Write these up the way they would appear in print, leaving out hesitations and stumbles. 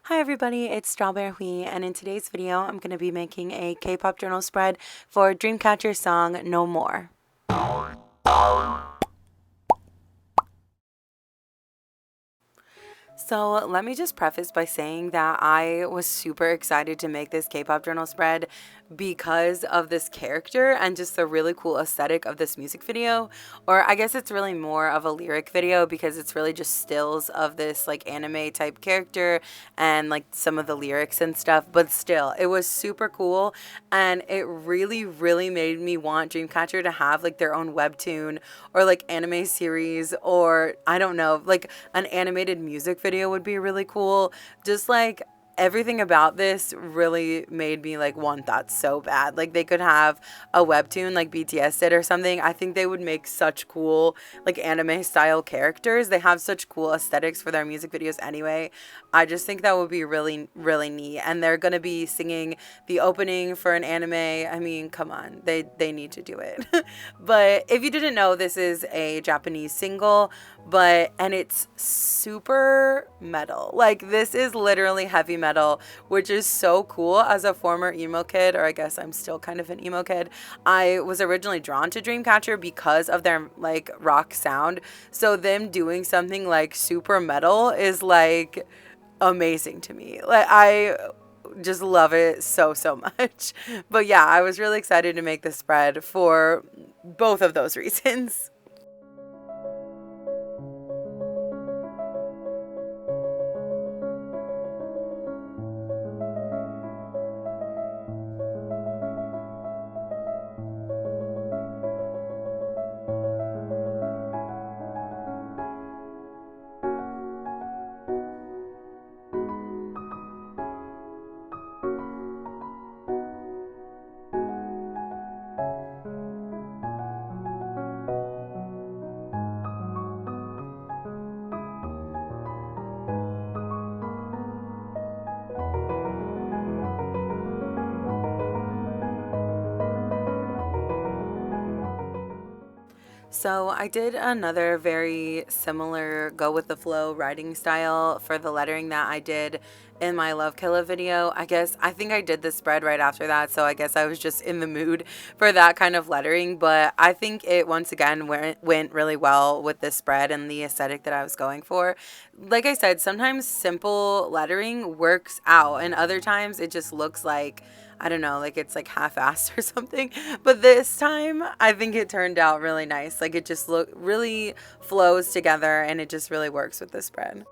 Hi everybody, it's Strawberry Hui, and in today's video I'm going to be making a K-pop journal spread for Dreamcatcher's song No More. So let me just preface by saying that I was super excited to make this K-pop journal spread because of this character and just the really cool aesthetic of this music video. Or I guess it's really more of a lyric video because it's really just stills of this like anime type character and like some of the lyrics and stuff. But still, it was super cool and it really made me want Dreamcatcher to have like their own webtoon or like anime series, or I don't know, like an animated music video would be really cool. Just like everything about this really made me like want that so bad. Like they could have a webtoon like BTS did or something. I think they would make such cool like anime style characters. They have such cool aesthetics for their music videos anyway. I just think that would be really neat. And they're gonna be singing the opening for an anime. I mean, come on, they need to do it. But if you didn't know, this is a Japanese single, and it's super metal. Like this is literally heavy metal, which is so cool. As a former emo kid, or I guess I'm still kind of an emo kid, I was originally drawn to Dreamcatcher because of their like rock sound. So them doing something like super metal is like amazing to me. Like I just love it so much. But yeah, I was really excited to make this spread for both of those reasons. So I did another very similar go with the flow writing style for the lettering that I did in my Love Killa video. I think I did the spread right after that, so I guess I was just in the mood for that kind of lettering. But I think it once again went really well with the spread and the aesthetic that I was going for. Like I said, sometimes simple lettering works out, and other times it just looks like, I don't know, like it's like half-assed or something. But this time, I think it turned out really nice. Like it just really flows together, and it just really works with the spread.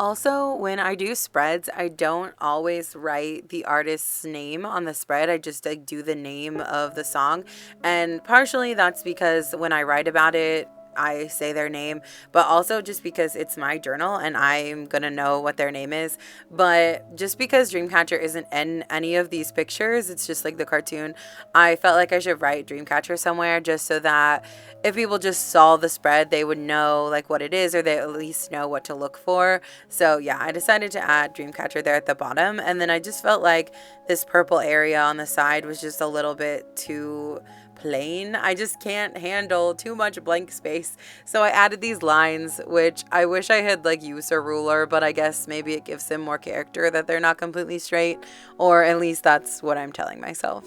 Also, when I do spreads, I don't always write the artist's name on the spread. I just like do the name of the song. And partially that's because when I write about it, I say their name, but also just because it's my journal and I'm gonna know what their name is. But just because Dreamcatcher isn't in any of these pictures, it's just like the cartoon, I felt like I should write Dreamcatcher somewhere just so that if people just saw the spread, they would know like what it is, or they at least know what to look for. So yeah, I decided to add Dreamcatcher there at the bottom, and then I just felt like this purple area on the side was just a little bit too plain. I just can't handle too much blank space. So I added these lines, which I wish I had like used a ruler, but I guess maybe it gives them more character that they're not completely straight, or at least that's what I'm telling myself.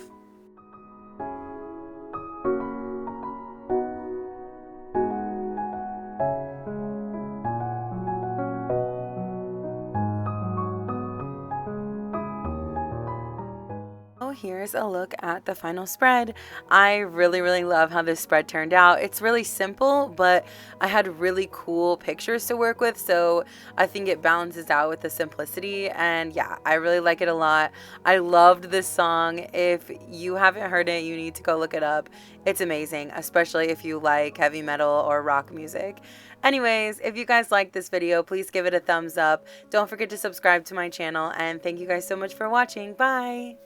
Oh, here's a look at the final spread. I really love how this spread turned out. It's really simple, but I had really cool pictures to work with, so I think it balances out with the simplicity. And yeah, I really like it a lot. I loved this song. If you haven't heard it, you need to go look it up. It's amazing, especially if you like heavy metal or rock music. Anyways, if you guys like this video, please give it a thumbs up. Don't forget to subscribe to my channel, and thank you guys so much for watching. Bye!